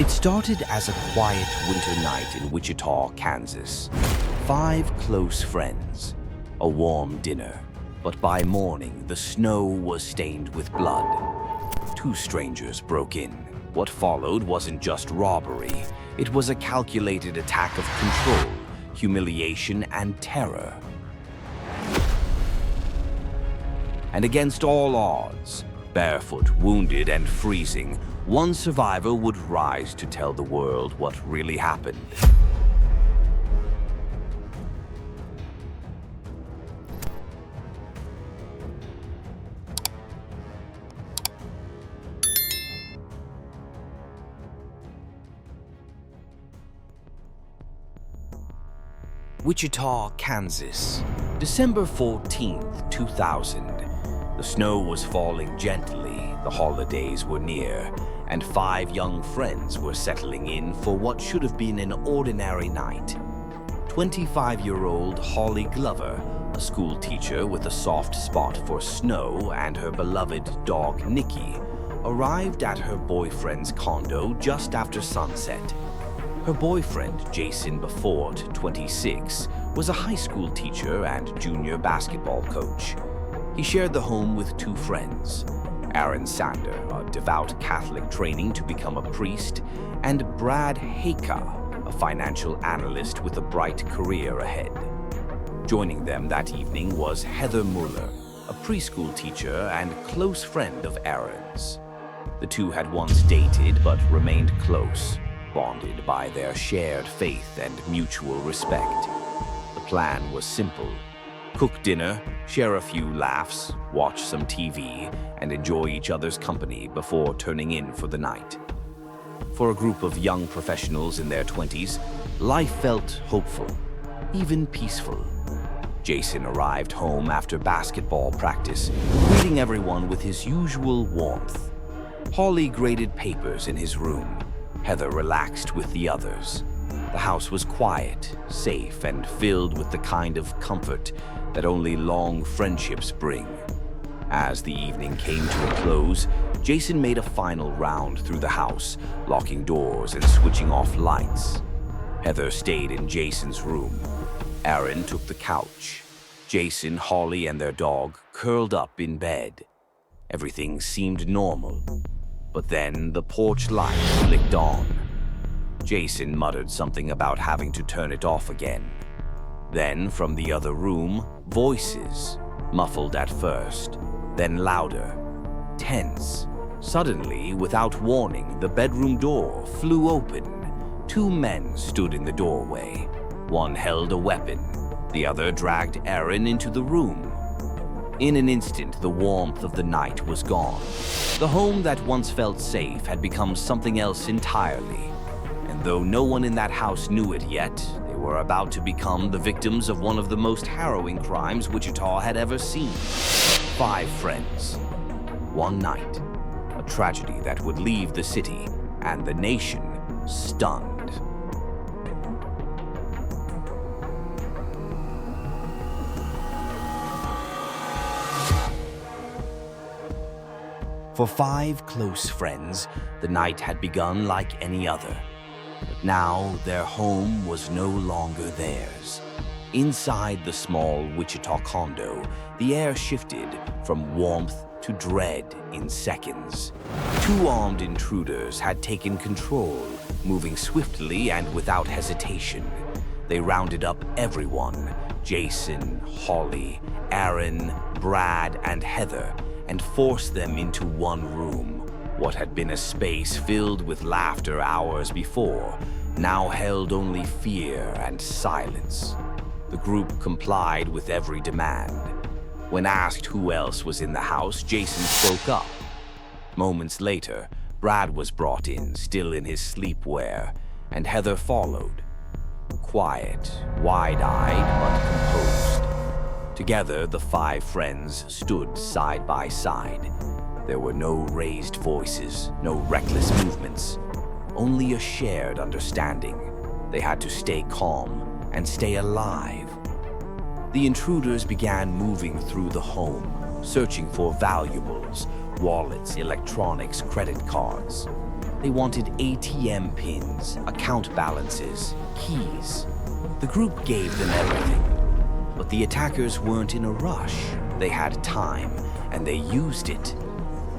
It started as a quiet winter night in Wichita, Kansas. 5 close friends, a warm dinner. But by morning, the snow was stained with blood. 2 strangers broke in. What followed wasn't just robbery. It was a calculated attack of control, humiliation, and terror. And against all odds, barefoot, wounded, and freezing, one survivor would rise to tell the world what really happened. Wichita, Kansas, December 14th, 2000. The snow was falling gently, the holidays were near, and 5 young friends were settling in for what should have been an ordinary night. 25-year-old Holly Glover, a school teacher with a soft spot for snow, and her beloved dog Nikki, arrived at her boyfriend's condo just after sunset. Her boyfriend, Jason Befort, 26, was a high school teacher and junior basketball coach. He shared the home with 2 friends, Aaron Sander, a devout Catholic training to become a priest, and Brad Heyka, a financial analyst with a bright career ahead. Joining them that evening was Heather Muller, a preschool teacher and close friend of Aaron's. The 2 had once dated but remained close, bonded by their shared faith and mutual respect. The plan was simple: cook dinner, share a few laughs, watch some TV, and enjoy each other's company before turning in for the night. For a group of young professionals in their 20s, life felt hopeful, even peaceful. Jason arrived home after basketball practice, greeting everyone with his usual warmth. Holly graded papers in his room. Heather relaxed with the others. The house was quiet, safe, and filled with the kind of comfort that only long friendships bring. As the evening came to a close, Jason made a final round through the house, locking doors and switching off lights. Heather stayed in Jason's room. Aaron took the couch. Jason, Holly, and their dog curled up in bed. Everything seemed normal. But then the porch light flicked on. Jason muttered something about having to turn it off again. Then, from the other room, voices, muffled at first, then louder, tense. Suddenly, without warning, the bedroom door flew open. 2 men stood in the doorway. One held a weapon. The other dragged Aaron into the room. In an instant, the warmth of the night was gone. The home that once felt safe had become something else entirely. And though no one in that house knew it yet, they were about to become the victims of one of the most harrowing crimes Wichita had ever seen. 5 friends. One night. A tragedy that would leave the city and the nation stunned. For 5 close friends, the night had begun like any other. But now their home was no longer theirs. Inside the small Wichita condo, the air shifted from warmth to dread in seconds. 2 armed intruders had taken control, moving swiftly and without hesitation. They rounded up everyone: Jason, Holly, Aaron, Brad, and Heather, and forced them into one room. What had been a space filled with laughter hours before now held only fear and silence. The group complied with every demand. When asked who else was in the house, Jason spoke up. Moments later, Brad was brought in, still in his sleepwear, and Heather followed. Quiet, wide-eyed, but composed. Together, the 5 friends stood side by side. There were no raised voices, no reckless movements, only a shared understanding. They had to stay calm and stay alive. The intruders began moving through the home, searching for valuables, wallets, electronics, credit cards. They wanted ATM pins, account balances, keys. The group gave them everything. But the attackers weren't in a rush. They had time, and they used it.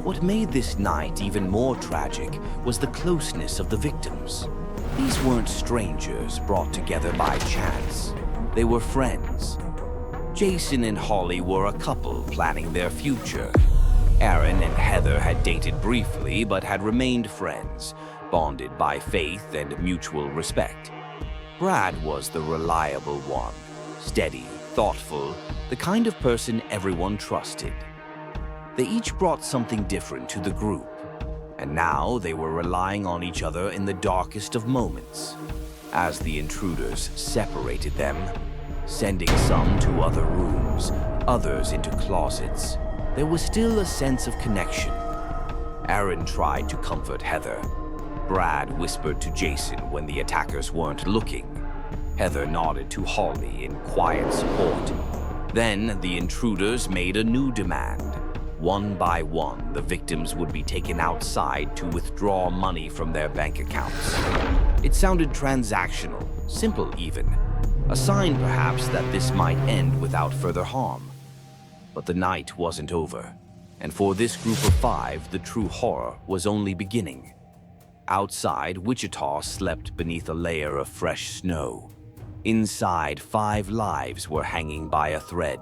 What made this night even more tragic was the closeness of the victims. These weren't strangers brought together by chance. They were friends. Jason and Holly were a couple planning their future. Aaron and Heather had dated briefly but had remained friends, bonded by faith and mutual respect. Brad was the reliable one, steady, thoughtful, the kind of person everyone trusted. They each brought something different to the group, and now they were relying on each other in the darkest of moments. As the intruders separated them, sending some to other rooms, others into closets, there was still a sense of connection. Aaron tried to comfort Heather. Brad whispered to Jason when the attackers weren't looking. Heather nodded to Holly in quiet support. Then the intruders made a new demand. One by one, the victims would be taken outside to withdraw money from their bank accounts. It sounded transactional, simple even. A sign perhaps that this might end without further harm. But the night wasn't over, and for this group of 5, the true horror was only beginning. Outside, Wichita slept beneath a layer of fresh snow. Inside, 5 lives were hanging by a thread.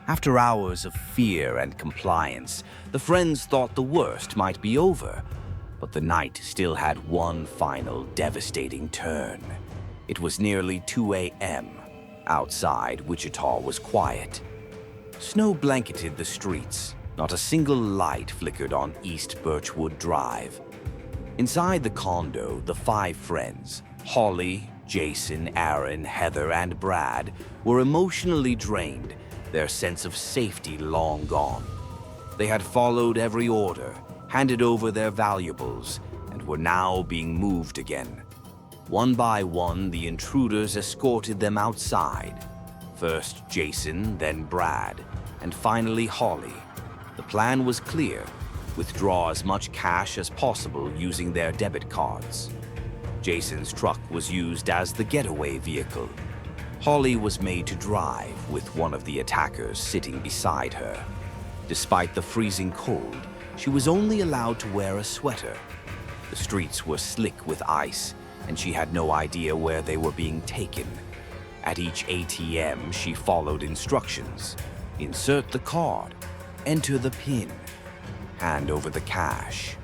After hours of fear and compliance, the friends thought the worst might be over. But the night still had one final devastating turn. It was nearly 2 a.m. Outside, Wichita was quiet. Snow blanketed the streets. Not a single light flickered on East Birchwood Drive. Inside the condo, the 5 friends, Holly, Jason, Aaron, Heather, and Brad, were emotionally drained, their sense of safety long gone. They had followed every order, handed over their valuables, and were now being moved again. One by one, the intruders escorted them outside. First Jason, then Brad, and finally Holly. The plan was clear: withdraw as much cash as possible using their debit cards. Jason's truck was used as the getaway vehicle. Holly was made to drive, with one of the attackers sitting beside her. Despite the freezing cold, she was only allowed to wear a sweater. The streets were slick with ice, and she had no idea where they were being taken. At each ATM, she followed instructions. Insert the card, enter the PIN, hand over the cash.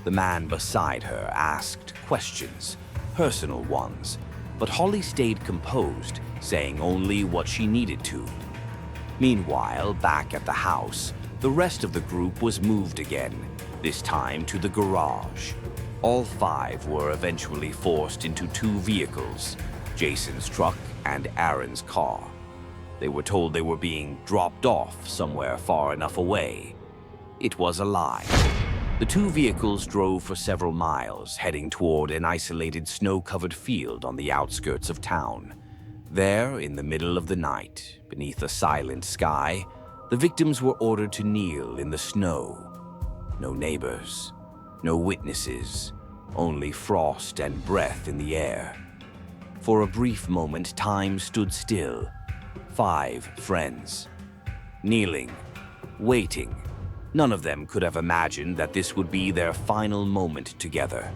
The man beside her asked questions, personal ones, but Holly stayed composed, saying only what she needed to. Meanwhile, back at the house, the rest of the group was moved again, this time to the garage. All 5 were eventually forced into 2 vehicles, Jason's truck and Aaron's car. They were told they were being dropped off somewhere far enough away. It was a lie. The 2 vehicles drove for several miles, heading toward an isolated snow-covered field on the outskirts of town. There, in the middle of the night, beneath a silent sky, the victims were ordered to kneel in the snow. No neighbors, no witnesses, only frost and breath in the air. For a brief moment, time stood still. 5 friends, kneeling, waiting. None of them could have imagined that this would be their final moment together.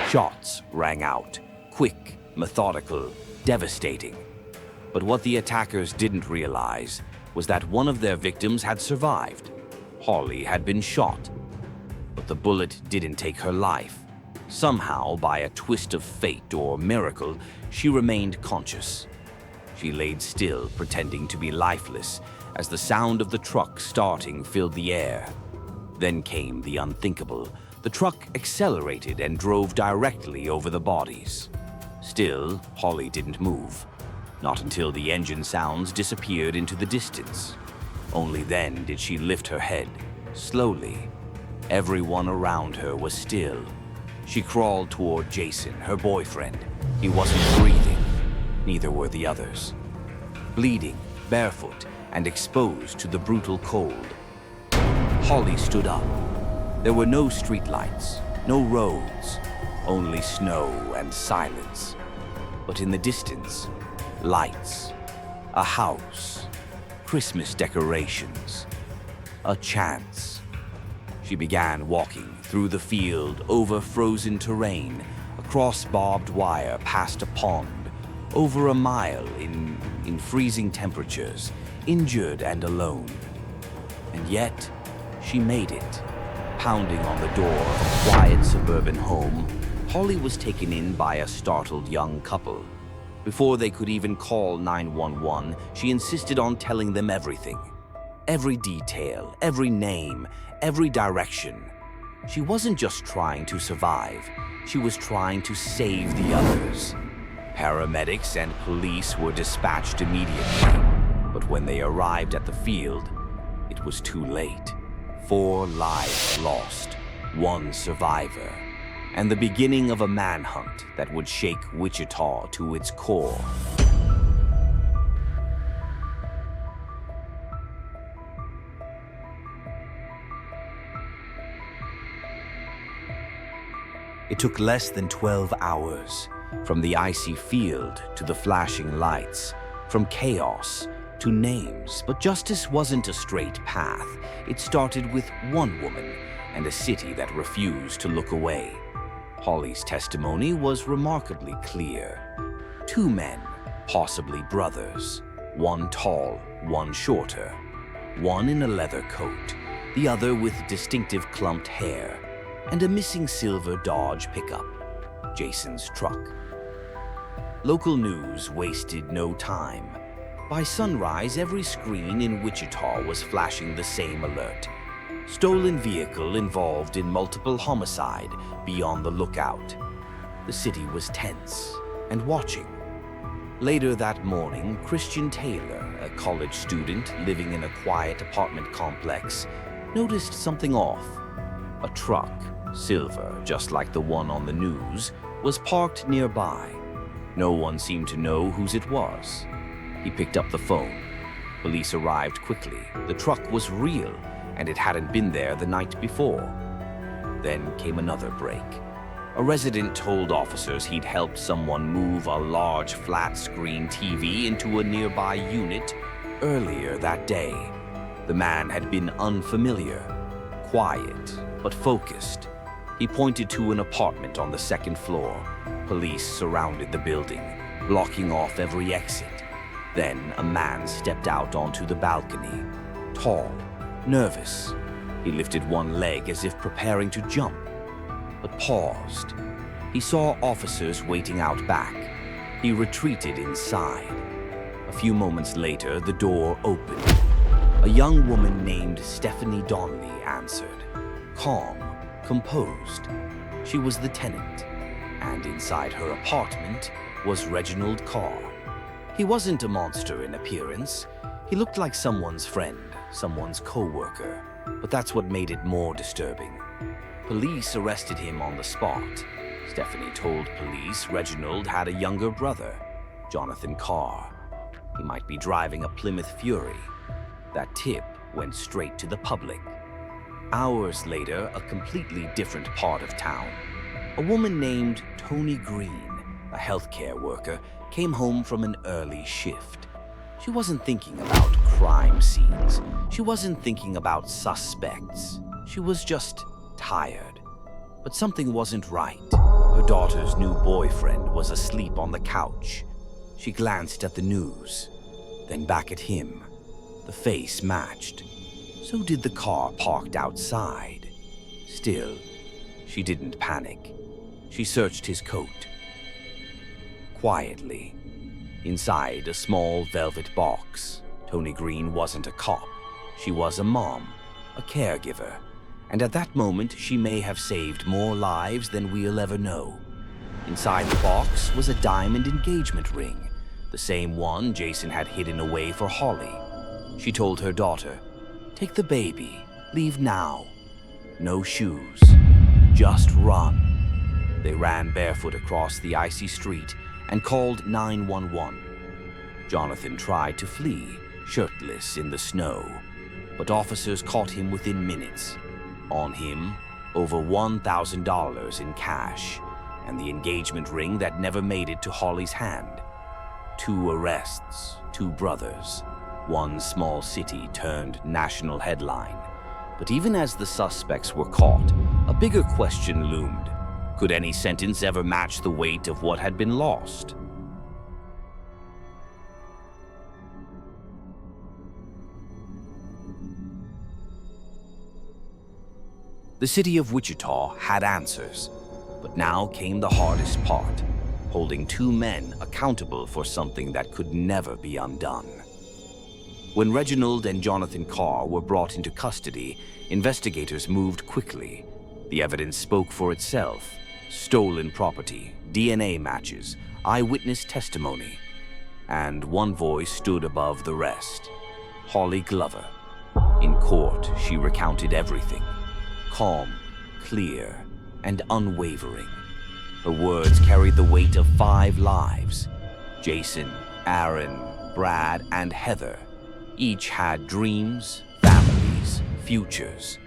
Shots rang out, quick, methodical, devastating. But what the attackers didn't realize was that one of their victims had survived. Holly had been shot, but the bullet didn't take her life. Somehow, by a twist of fate or miracle, she remained conscious. She laid still, pretending to be lifeless, as the sound of the truck starting filled the air. Then came the unthinkable. The truck accelerated and drove directly over the bodies. Still, Holly didn't move. Not until the engine sounds disappeared into the distance. Only then did she lift her head, slowly. Everyone around her was still. She crawled toward Jason, her boyfriend. He wasn't breathing. Neither were the others. Bleeding, barefoot, and exposed to the brutal cold, Holly stood up. There were no streetlights, no roads, only snow and silence. But in the distance, lights, a house, Christmas decorations, a chance. She began walking through the field, over frozen terrain, across barbed wire, past a pond, over a mile in freezing temperatures, injured and alone. And yet, she made it. Pounding on the door of a quiet suburban home, Holly was taken in by a startled young couple. Before they could even call 911, she insisted on telling them everything. Every detail, every name, every direction. She wasn't just trying to survive, she was trying to save the others. Paramedics and police were dispatched immediately, but when they arrived at the field, it was too late. 4 lives lost, 1 survivor, and the beginning of a manhunt that would shake Wichita to its core. It took less than 12 hours, from the icy field to the flashing lights, from chaos to names. But justice wasn't a straight path. It started with one woman and a city that refused to look away. Holly's testimony was remarkably clear. 2 men, possibly brothers, one tall, one shorter, one in a leather coat, the other with distinctive clumped hair, and a missing silver Dodge pickup, Jason's truck. Local news wasted no time. By sunrise, every screen in Wichita was flashing the same alert. Stolen vehicle involved in multiple homicide, be on the lookout. The city was tense and watching. Later that morning, Christian Taylor, a college student living in a quiet apartment complex, noticed something off. A truck, silver, just like the one on the news, was parked nearby. No one seemed to know whose it was. He picked up the phone. Police arrived quickly. The truck was real, and it hadn't been there the night before. Then came another break. A resident told officers he'd helped someone move a large flat-screen TV into a nearby unit earlier that day. The man had been unfamiliar, quiet, but focused. He pointed to an apartment on the 2nd floor. Police surrounded the building, blocking off every exit. Then a man stepped out onto the balcony, tall, nervous. He lifted one leg as if preparing to jump, but paused. He saw officers waiting out back. He retreated inside. A few moments later, the door opened. A young woman named Stephanie Donnelly answered, calm, composed. She was the tenant, and inside her apartment was Reginald Carr. He wasn't a monster in appearance. He looked like someone's friend, someone's co-worker, but that's what made it more disturbing. Police arrested him on the spot. Stephanie told police Reginald had a younger brother, Jonathan Carr. He might be driving a Plymouth Fury. That tip went straight to the public. Hours later, a completely different part of town. A woman named Tony Green, a healthcare worker, came home from an early shift. She wasn't thinking about crime scenes. She wasn't thinking about suspects. She was just tired. But something wasn't right. Her daughter's new boyfriend was asleep on the couch. She glanced at the news, then back at him. The face matched. So did the car parked outside. Still, she didn't panic. She searched his coat. Quietly. Inside a small velvet box. Tony Green wasn't a cop. She was a mom, a caregiver. And at that moment, she may have saved more lives than we'll ever know. Inside the box was a diamond engagement ring, the same one Jason had hidden away for Holly. She told her daughter, "Take the baby, leave now. No shoes, just run." They ran barefoot across the icy street and called 911. Jonathan tried to flee, shirtless in the snow, but officers caught him within minutes. On him, over $1,000 in cash, and the engagement ring that never made it to Holly's hand. 2 arrests, 2 brothers, one small city turned national headline. But even as the suspects were caught, a bigger question loomed. Could any sentence ever match the weight of what had been lost? The city of Wichita had answers, but now came the hardest part, holding 2 men accountable for something that could never be undone. When Reginald and Jonathan Carr were brought into custody, investigators moved quickly. The evidence spoke for itself: stolen property, DNA matches, eyewitness testimony. And one voice stood above the rest: Holly Glover. In court, she recounted everything. Calm, clear, and unwavering. Her words carried the weight of 5 lives. Jason, Aaron, Brad, and Heather each had dreams, families, futures.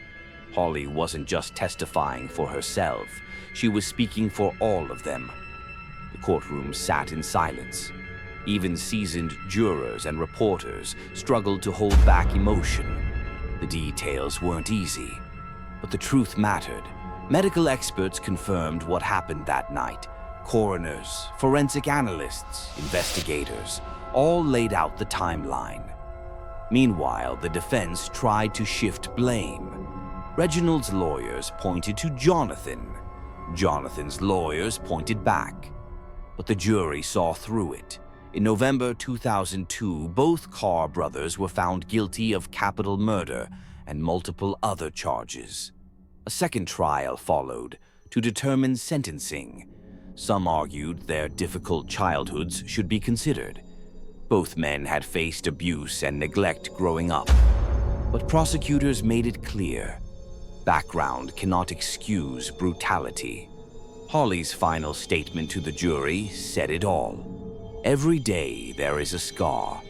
Holly wasn't just testifying for herself, she was speaking for all of them. The courtroom sat in silence. Even seasoned jurors and reporters struggled to hold back emotion. The details weren't easy, but the truth mattered. Medical experts confirmed what happened that night. Coroners, forensic analysts, investigators, all laid out the timeline. Meanwhile, the defense tried to shift blame. Reginald's lawyers pointed to Jonathan. Jonathan's lawyers pointed back. But the jury saw through it. In November 2002, both Carr brothers were found guilty of capital murder and multiple other charges. A second trial followed to determine sentencing. Some argued their difficult childhoods should be considered. Both men had faced abuse and neglect growing up, but prosecutors made it clear: background cannot excuse brutality. Holly's final statement to the jury said it all. Every day there is a scar.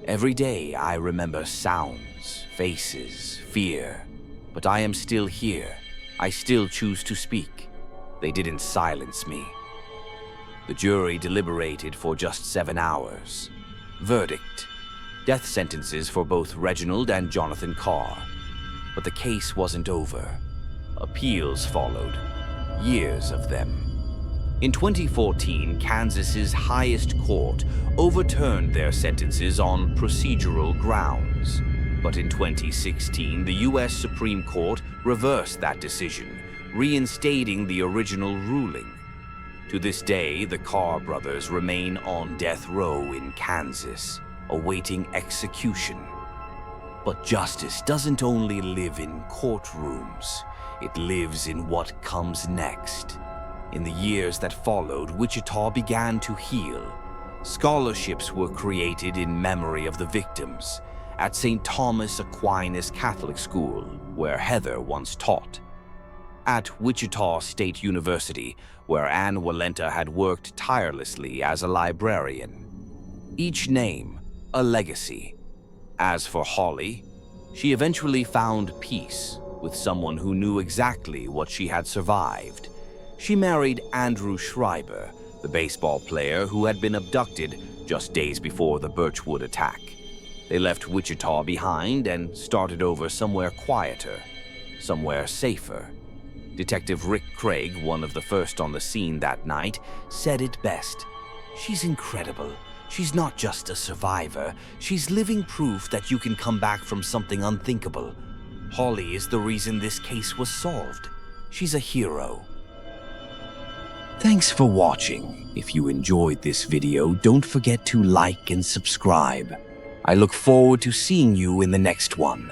Every day I remember sounds, faces, fear. But I am still here. I still choose to speak. They didn't silence me. The jury deliberated for just 7 hours. Verdict: death sentences for both Reginald and Jonathan Carr. But the case wasn't over. Appeals followed. Years of them. In 2014, Kansas's highest court overturned their sentences on procedural grounds. But in 2016, the U.S. Supreme Court reversed that decision, reinstating the original ruling. To this day, the Carr brothers remain on death row in Kansas, awaiting execution. But justice doesn't only live in courtrooms, it lives in what comes next. In the years that followed, Wichita began to heal. Scholarships were created in memory of the victims at St. Thomas Aquinas Catholic School, where Heather once taught. At Wichita State University, where Ann Walenta had worked tirelessly as a librarian. Each name, a legacy. As for Holly, she eventually found peace with someone who knew exactly what she had survived. She married Andrew Schreiber, the baseball player who had been abducted just days before the Birchwood attack. They left Wichita behind and started over somewhere quieter, somewhere safer. Detective Rick Craig, one of the first on the scene that night, said it best. "She's incredible. She's not just a survivor. She's living proof that you can come back from something unthinkable. Holly is the reason this case was solved. She's a hero." Thanks for watching. If you enjoyed this video, don't forget to like and subscribe. I look forward to seeing you in the next one.